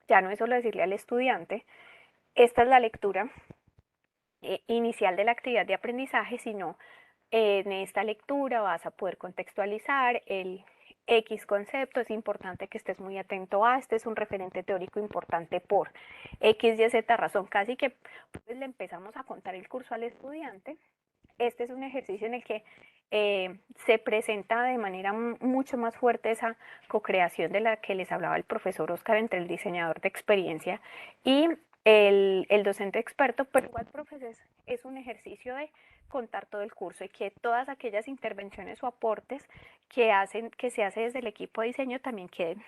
Ya no es solo decirle al estudiante, esta es la lectura inicial de la actividad de aprendizaje, sino En esta lectura vas a poder contextualizar el X concepto. Es importante que estés muy atento a este, es un referente teórico importante por X, Y, Z razón. Casi que pues, le empezamos a contar el curso al estudiante. Este es un ejercicio en el que se presenta de manera mucho más fuerte esa co-creación de la que les hablaba el profesor Oscar entre el diseñador de experiencia y el docente experto, pero igual, profes, es un ejercicio de contar todo el curso y que todas aquellas intervenciones o aportes que se hace desde el equipo de diseño también queden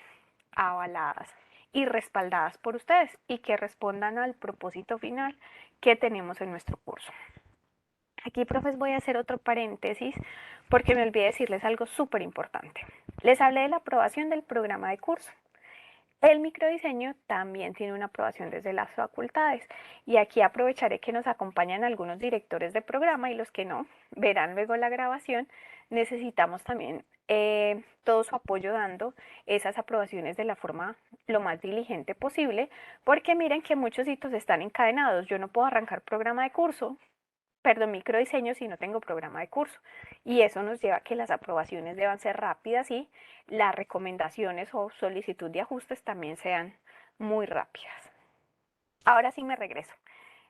avaladas y respaldadas por ustedes y que respondan al propósito final que tenemos en nuestro curso. Aquí, profes, voy a hacer otro paréntesis porque me olvidé decirles algo súper importante. Les hablé de la aprobación del programa de curso. El microdiseño también tiene una aprobación desde las facultades y aquí aprovecharé que nos acompañan algunos directores de programa y los que no verán luego la grabación. Necesitamos también todo su apoyo dando esas aprobaciones de la forma lo más diligente posible, porque miren que muchos hitos están encadenados. Yo no puedo arrancar programa de curso, perdón, microdiseño si no tengo programa de curso. Y eso nos lleva a que las aprobaciones deban ser rápidas y las recomendaciones o solicitud de ajustes también sean muy rápidas. Ahora sí me regreso.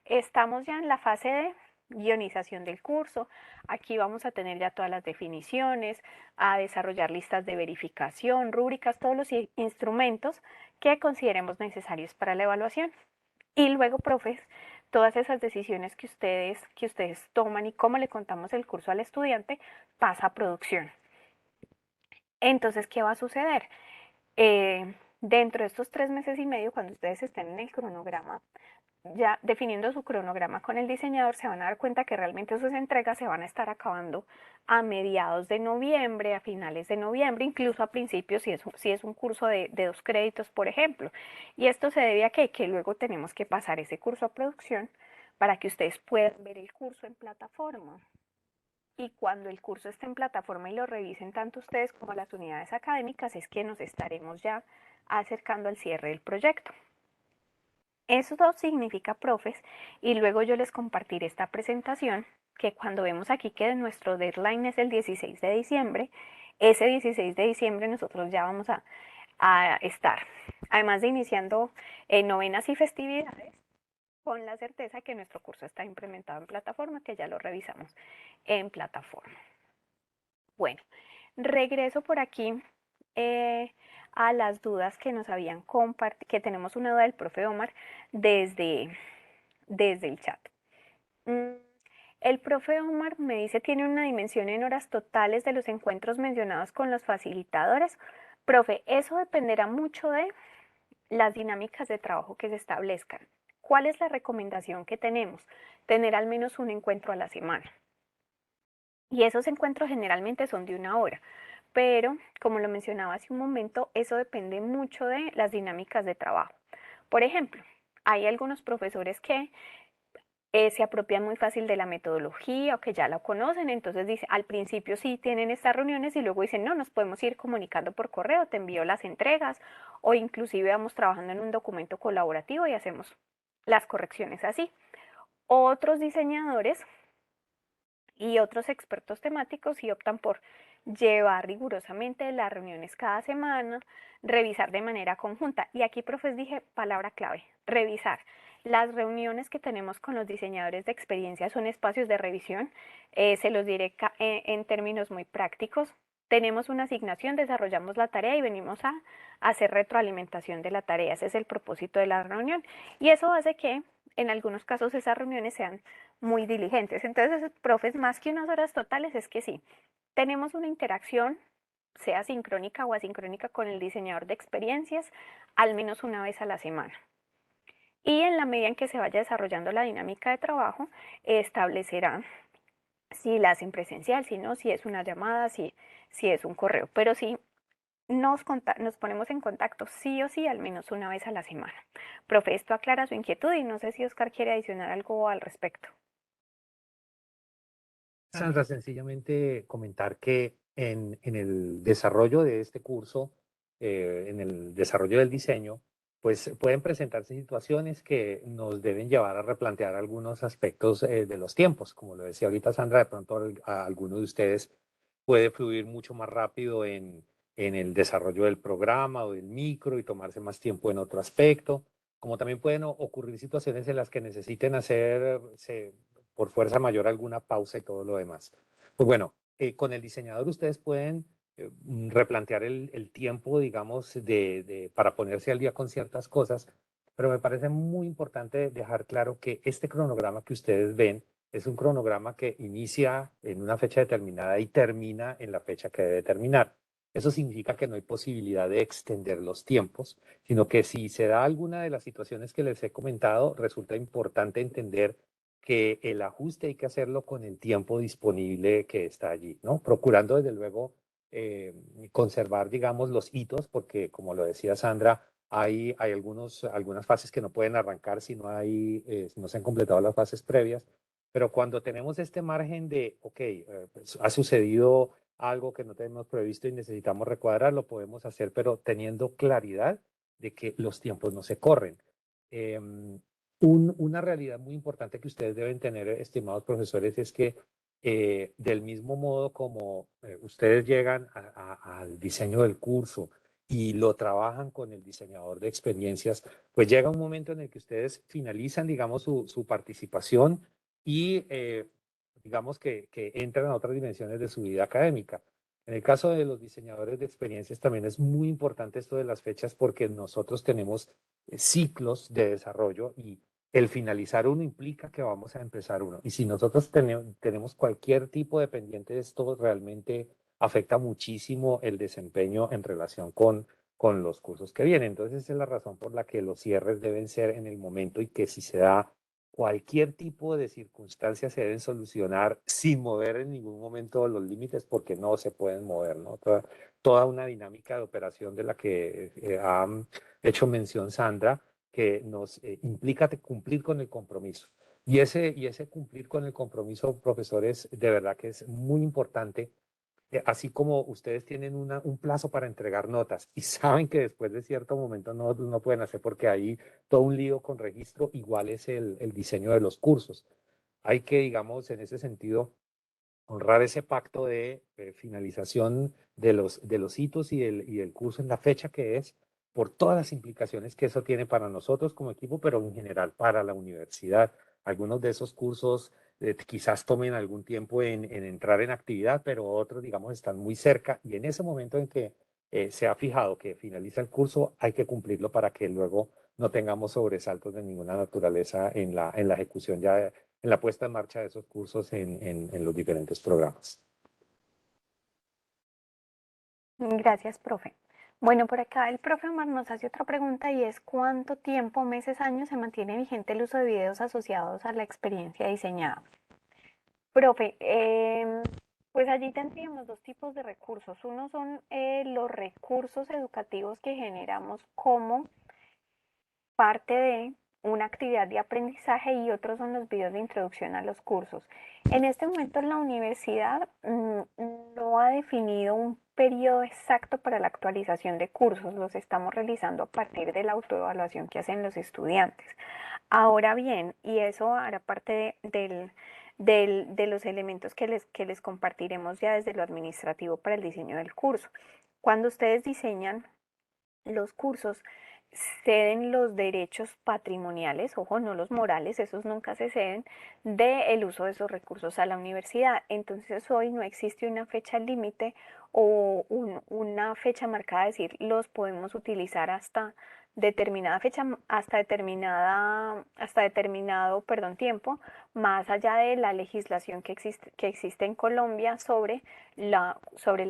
Estamos ya en la fase de guionización del curso. Aquí vamos a tener ya todas las definiciones, a desarrollar listas de verificación, rúbricas, todos los instrumentos que consideremos necesarios para la evaluación. Y luego, profes, todas esas decisiones que ustedes toman y cómo le contamos el curso al estudiante pasa a producción. Entonces, ¿qué va a suceder? Dentro de estos 3 meses y medio, cuando ustedes estén en el cronograma, ya definiendo su cronograma con el diseñador, se van a dar cuenta que realmente sus entregas se van a estar acabando a mediados de noviembre, a finales de noviembre, incluso a principios si es un curso de 2 créditos, por ejemplo. Y esto se debe a que luego tenemos que pasar ese curso a producción para que ustedes puedan ver el curso en plataforma. Y cuando el curso esté en plataforma y lo revisen tanto ustedes como las unidades académicas, es que nos estaremos ya acercando al cierre del proyecto. Eso significa, profes, y luego yo les compartiré esta presentación, que cuando vemos aquí que nuestro deadline es el 16 de diciembre, ese 16 de diciembre nosotros ya vamos a estar, además de iniciando novenas y festividades, con la certeza que nuestro curso está implementado en plataforma, que ya lo revisamos en plataforma. Bueno, regreso por aquí a las dudas que nos habían compartido, que tenemos una duda del profe Omar desde el chat. El profe Omar me dice, ¿tiene una dimensión en horas totales de los encuentros mencionados con los facilitadores? Profe, eso dependerá mucho de las dinámicas de trabajo que se establezcan. ¿Cuál es la recomendación que tenemos? Tener al menos un encuentro a la semana. Y esos encuentros generalmente son de 1 hora, pero como lo mencionaba hace un momento, eso depende mucho de las dinámicas de trabajo. Por ejemplo, hay algunos profesores que se apropian muy fácil de la metodología o que ya la conocen, entonces dice, al principio sí tienen estas reuniones y luego dicen, no, nos podemos ir comunicando por correo, te envío las entregas o inclusive vamos trabajando en un documento colaborativo y hacemos las correcciones así. Otros diseñadores y otros expertos temáticos sí optan por llevar rigurosamente las reuniones cada semana, revisar de manera conjunta. Y aquí, profes, dije palabra clave, revisar. Las reuniones que tenemos con los diseñadores de experiencia son espacios de revisión, se los diré en términos muy prácticos. Tenemos una asignación, desarrollamos la tarea y venimos a hacer retroalimentación de la tarea. Ese es el propósito de la reunión. Y eso hace que en algunos casos esas reuniones sean muy diligentes. Entonces, profes, más que unas horas totales, es que sí, tenemos una interacción, sea sincrónica o asincrónica, con el diseñador de experiencias, al menos una vez a la semana. Y en la medida en que se vaya desarrollando la dinámica de trabajo, establecerá si la hacen presencial, si no, si es una llamada, si es un correo. Pero sí, nos ponemos en contacto sí o sí al menos una vez a la semana. Profe, esto aclara su inquietud y no sé si Oscar quiere adicionar algo al respecto. Sandra, sencillamente comentar que en el desarrollo de este curso, en el desarrollo del diseño, pues pueden presentarse situaciones que nos deben llevar a replantear algunos aspectos de los tiempos. Como lo decía ahorita Sandra, de pronto a alguno de ustedes puede fluir mucho más rápido en el desarrollo del programa o del micro y tomarse más tiempo en otro aspecto. Como también pueden ocurrir situaciones en las que necesiten hacer por fuerza mayor alguna pausa y todo lo demás. Pues bueno, con el diseñador ustedes pueden replantear el tiempo, digamos, para ponerse al día con ciertas cosas, pero me parece muy importante dejar claro que este cronograma que ustedes ven es un cronograma que inicia en una fecha determinada y termina en la fecha que debe terminar. Eso significa que no hay posibilidad de extender los tiempos, sino que si se da alguna de las situaciones que les he comentado, resulta importante entender que el ajuste hay que hacerlo con el tiempo disponible que está allí, ¿no? Procurando desde luego eh, conservar, digamos, los hitos, porque como lo decía Sandra, hay algunas fases que no pueden arrancar si si no se han completado las fases previas, pero cuando tenemos este margen de, ok, pues, ha sucedido algo que no tenemos previsto y necesitamos recuadrar, lo podemos hacer, pero teniendo claridad de que los tiempos no se corren. Una realidad muy importante que ustedes deben tener, estimados profesores, es que del mismo modo como ustedes llegan al diseño del curso y lo trabajan con el diseñador de experiencias, pues llega un momento en el que ustedes finalizan, digamos, su participación y digamos que entran a otras dimensiones de su vida académica. En el caso de los diseñadores de experiencias también es muy importante esto de las fechas porque nosotros tenemos ciclos de desarrollo y el finalizar uno implica que vamos a empezar uno. Y si nosotros tenemos cualquier tipo de pendiente, esto realmente afecta muchísimo el desempeño en relación con los cursos que vienen. Entonces, esa es la razón por la que los cierres deben ser en el momento y que si se da cualquier tipo de circunstancias se deben solucionar sin mover en ningún momento los límites porque no se pueden mover, ¿no? Toda una dinámica de operación de la que ha hecho mención Sandra, que nos implica cumplir con el compromiso. Y ese cumplir con el compromiso, profesores, de verdad que es muy importante. Así como ustedes tienen un plazo para entregar notas y saben que después de cierto momento no pueden hacer porque hay todo un lío con registro, igual es el diseño de los cursos. Hay que, digamos, en ese sentido, honrar ese pacto de finalización de los hitos y del curso en la fecha que es, por todas las implicaciones que eso tiene para nosotros como equipo, pero en general para la universidad. Algunos de esos cursos quizás tomen algún tiempo en entrar en actividad, pero otros, digamos, están muy cerca y en ese momento en que se ha fijado que finaliza el curso, hay que cumplirlo para que luego no tengamos sobresaltos de ninguna naturaleza en la ejecución ya en la puesta en marcha de esos cursos en los diferentes programas. Gracias, profe. Bueno, por acá el profe Omar nos hace otra pregunta y es ¿cuánto tiempo, meses, años se mantiene vigente el uso de videos asociados a la experiencia diseñada? Profe, pues allí tendríamos dos tipos de recursos. Uno son los recursos educativos que generamos como parte de una actividad de aprendizaje y otros son los videos de introducción a los cursos. En este momento la universidad no ha definido un periodo exacto para la actualización de cursos, los estamos realizando a partir de la autoevaluación que hacen los estudiantes. Ahora bien, y eso hará parte de los elementos que les compartiremos ya desde lo administrativo para el diseño del curso. Cuando ustedes diseñan los cursos, ceden los derechos patrimoniales, ojo, no los morales, esos nunca se ceden, del uso de esos recursos a la universidad. Entonces hoy no existe una fecha límite o una fecha marcada, es decir, los podemos utilizar hasta determinada fecha, hasta determinado, perdón, tiempo, más allá de la legislación que existe en Colombia sobre la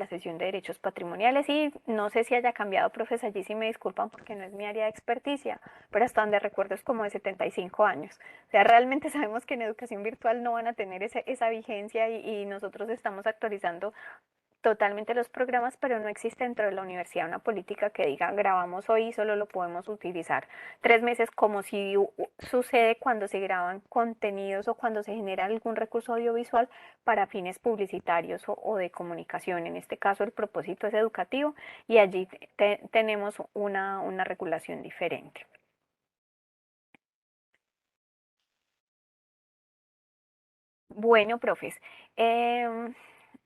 cesión de derechos patrimoniales y no sé si haya cambiado, profes, allí sí me disculpan porque no es mi área de experticia, pero hasta donde recuerdo es como de 75 años. O sea, realmente sabemos que en educación virtual no van a tener esa vigencia y nosotros estamos actualizando totalmente los programas, pero no existe dentro de la universidad una política que diga grabamos hoy y solo lo podemos utilizar 3 meses, como si sucede cuando se graban contenidos o cuando se genera algún recurso audiovisual para fines publicitarios o de comunicación. En este caso el propósito es educativo y allí tenemos una regulación diferente. Bueno, profes,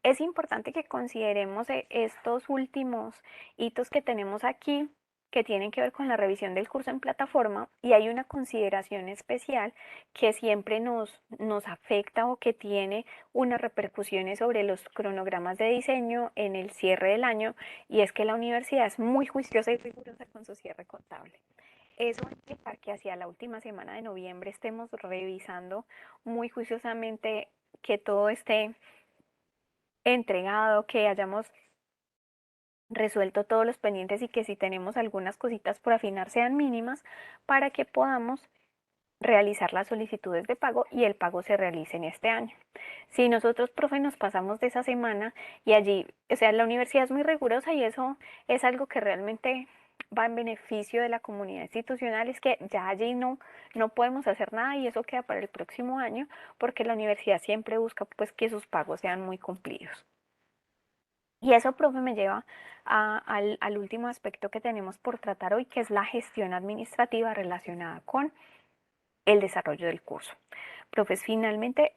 es importante que consideremos estos últimos hitos que tenemos aquí, que tienen que ver con la revisión del curso en plataforma, y hay una consideración especial que siempre nos afecta o que tiene unas repercusiones sobre los cronogramas de diseño en el cierre del año, y es que la universidad es muy juiciosa y rigurosa con su cierre contable. Eso implica que hacia la última semana de noviembre estemos revisando muy juiciosamente que todo esté entregado, que hayamos resuelto todos los pendientes y que si tenemos algunas cositas por afinar sean mínimas para que podamos realizar las solicitudes de pago y el pago se realice en este año. Si nosotros, profe, nos pasamos de esa semana y allí, o sea, la universidad es muy rigurosa y eso es algo que realmente va en beneficio de la comunidad institucional, es que ya allí no podemos hacer nada y eso queda para el próximo año porque la universidad siempre busca pues que sus pagos sean muy cumplidos. Y eso, profe, me lleva al último aspecto que tenemos por tratar hoy, que es la gestión administrativa relacionada con el desarrollo del curso. Profes, finalmente,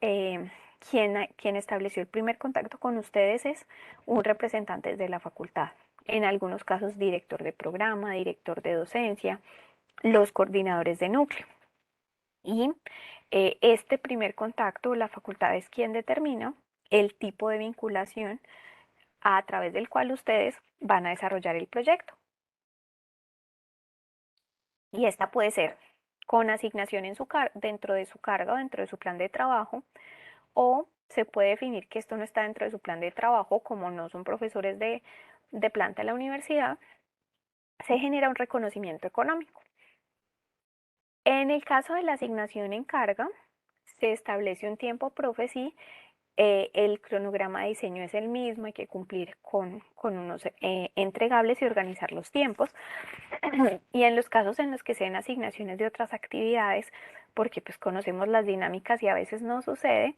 quien estableció el primer contacto con ustedes es un representante de la facultad, en algunos casos director de programa, director de docencia, los coordinadores de núcleo. Y este primer contacto, la facultad es quien determina el tipo de vinculación a través del cual ustedes van a desarrollar el proyecto. Y esta puede ser con asignación dentro de su carga o dentro de su plan de trabajo, o se puede definir que esto no está dentro de su plan de trabajo, como no son profesores de planta de la universidad, se genera un reconocimiento económico. En el caso de la asignación en carga, se establece un tiempo, profe, si el cronograma de diseño es el mismo, hay que cumplir con unos entregables y organizar los tiempos. Y en los casos en los que sean asignaciones de otras actividades, porque pues conocemos las dinámicas y a veces no sucede,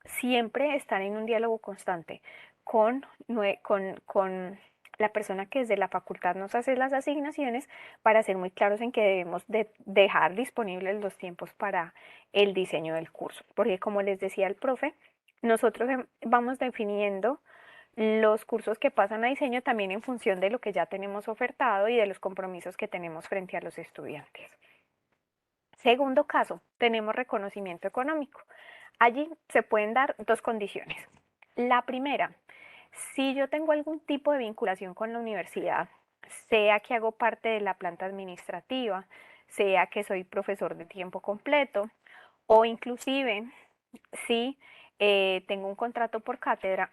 siempre estar en un diálogo constante con la persona que desde la facultad nos hace las asignaciones para ser muy claros en que debemos dejar disponibles los tiempos para el diseño del curso. Porque como les decía el profe, nosotros vamos definiendo los cursos que pasan a diseño también en función de lo que ya tenemos ofertado y de los compromisos que tenemos frente a los estudiantes. Segundo caso, tenemos reconocimiento económico. Allí se pueden dar dos condiciones. La primera, si yo tengo algún tipo de vinculación con la universidad, sea que hago parte de la planta administrativa, sea que soy profesor de tiempo completo, o inclusive si tengo un contrato por cátedra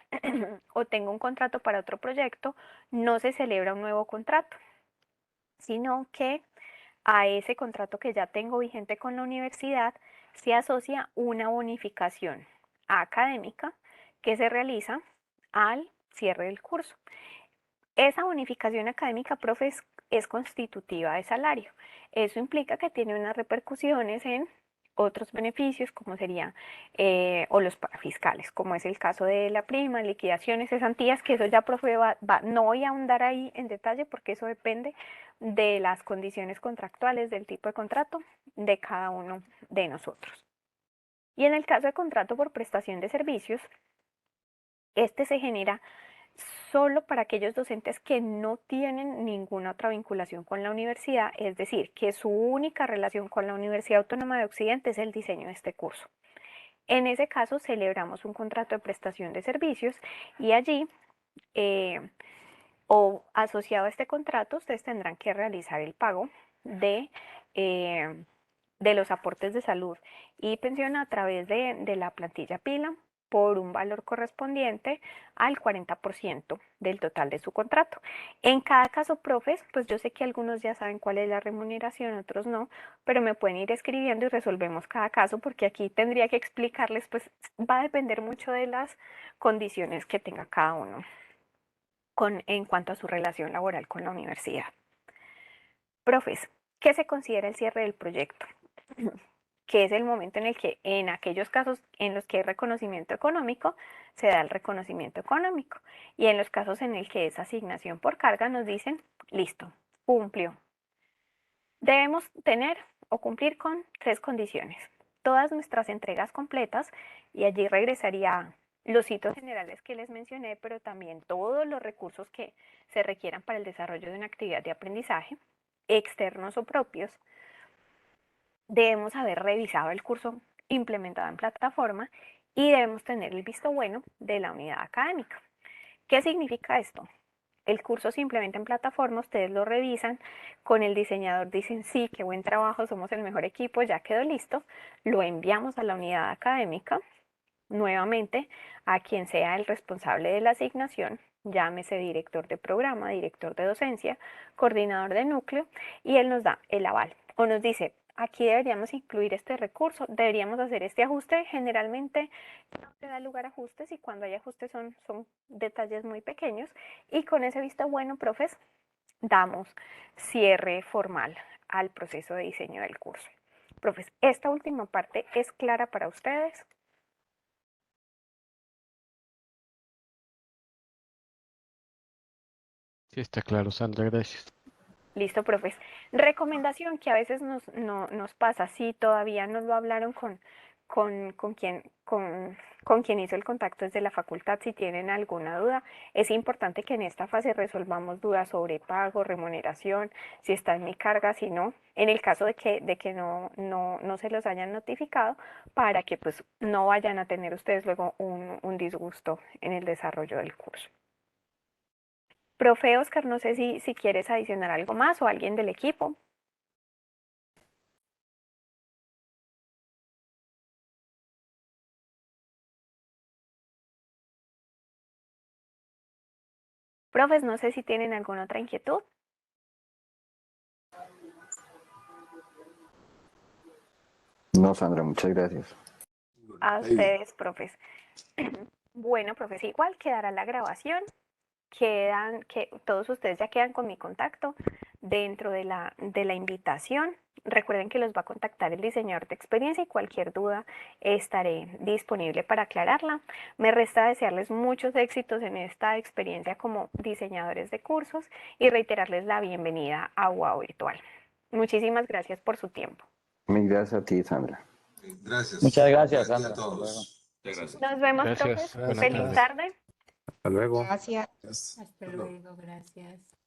o tengo un contrato para otro proyecto, no se celebra un nuevo contrato, sino que a ese contrato que ya tengo vigente con la universidad se asocia una bonificación académica que se realiza al cierre del curso. Esa bonificación académica, profe, es constitutiva de salario. Eso implica que tiene unas repercusiones en otros beneficios, como sería, o los parafiscales, como es el caso de la prima, liquidaciones, cesantías, que eso ya, profe, no voy a ahondar ahí en detalle porque eso depende de las condiciones contractuales, del tipo de contrato de cada uno de nosotros. Y en el caso de contrato por prestación de servicios, este se genera solo para aquellos docentes que no tienen ninguna otra vinculación con la universidad, es decir, que su única relación con la Universidad Autónoma de Occidente es el diseño de este curso. En ese caso, celebramos un contrato de prestación de servicios y allí, o asociado a este contrato, ustedes tendrán que realizar el pago de los aportes de salud y pensión a través de la plantilla PILA por un valor correspondiente al 40% del total de su contrato. En cada caso, profes, pues yo sé que algunos ya saben cuál es la remuneración, otros no, pero me pueden ir escribiendo y resolvemos cada caso porque aquí tendría que explicarles, pues va a depender mucho de las condiciones que tenga cada uno en cuanto a su relación laboral con la universidad. Profes, ¿qué se considera el cierre del proyecto? Que es el momento en el que en aquellos casos en los que hay reconocimiento económico, se da el reconocimiento económico. Y en los casos en el que es asignación por carga, nos dicen, listo, cumplió. Debemos tener o cumplir con 3 condiciones. Todas nuestras entregas completas, y allí regresaría los hitos generales que les mencioné, pero también todos los recursos que se requieran para el desarrollo de una actividad de aprendizaje, externos o propios. Debemos haber revisado el curso implementado en plataforma y debemos tener el visto bueno de la unidad académica. ¿Qué significa esto? El curso se implementa en plataforma, ustedes lo revisan, con el diseñador dicen, sí, qué buen trabajo, somos el mejor equipo, ya quedó listo, lo enviamos a la unidad académica, nuevamente a quien sea el responsable de la asignación, llámese director de programa, director de docencia, coordinador de núcleo, y él nos da el aval o nos dice, aquí deberíamos incluir este recurso, deberíamos hacer este ajuste. Generalmente no se da lugar a ajustes y cuando hay ajustes son detalles muy pequeños, y con ese visto bueno, profes, damos cierre formal al proceso de diseño del curso. Profes, esta última parte es clara para ustedes. Sí, está claro, Sandra, gracias. Listo, profes. Recomendación que a veces nos pasa, si todavía no lo hablaron con quien hizo el contacto desde la facultad, si tienen alguna duda, es importante que en esta fase resolvamos dudas sobre pago, remuneración, si está en mi carga, si no, en el caso de que no se los hayan notificado, para que pues no vayan a tener ustedes luego un disgusto en el desarrollo del curso. Profe Oscar, no sé si quieres adicionar algo más o alguien del equipo. Profes, no sé si tienen alguna otra inquietud. No, Sandra, muchas gracias. A ustedes, profes. Bueno, profes, igual quedará la grabación. Que todos ustedes ya quedan con mi contacto dentro de la invitación. Recuerden que los va a contactar el diseñador de experiencia y cualquier duda estaré disponible para aclararla. Me resta desearles muchos éxitos en esta experiencia como diseñadores de cursos y reiterarles la bienvenida a UA Virtual. Muchísimas gracias por su tiempo. Mil gracias a ti, Sandra. Gracias. Muchas gracias, Gracias Sandra. a todos. Muchas gracias. Nos vemos, Gracias. profes. Buenas Feliz tardes. tarde. Hasta luego. Gracias. Hasta luego, gracias.